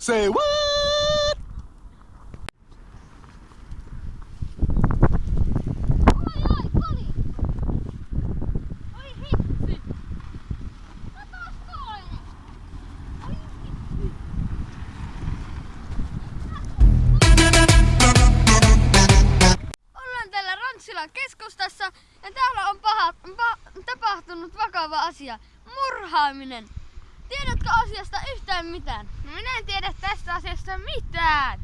Say what? Oi, koli! Oi hitsi! Katos toinen! Oi hitsi! Ollaan täällä Rantsilan keskustassa ja täällä on tapahtunut vakava asia. Murhaaminen. Tiedätkö asiasta yhtään mitään? No minä en tiedä tästä asiasta mitään.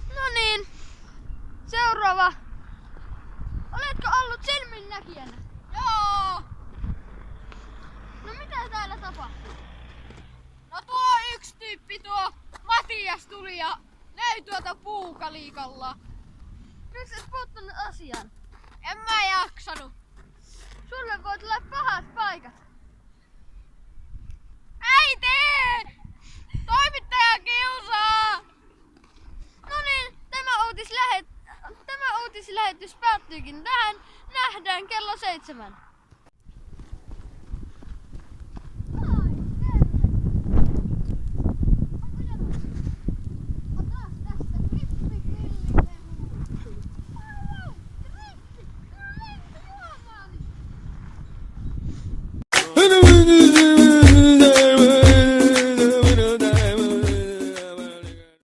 No niin. Seuraava. Oletko ollut silminnäkijänä? Joo! No mitä täällä tapahtuu? No tuo yksi tyyppi, tuo Matias tuli ja löi tuota puukalikalla. Miksi et puuttunut asiaan? En mä jaksanut. Sulle voi tulla pahat paikat. Äiti! Toimittaja kiusaa! No niin, tämä uutislähetys päättyykin tähän. Nähdään kello 7.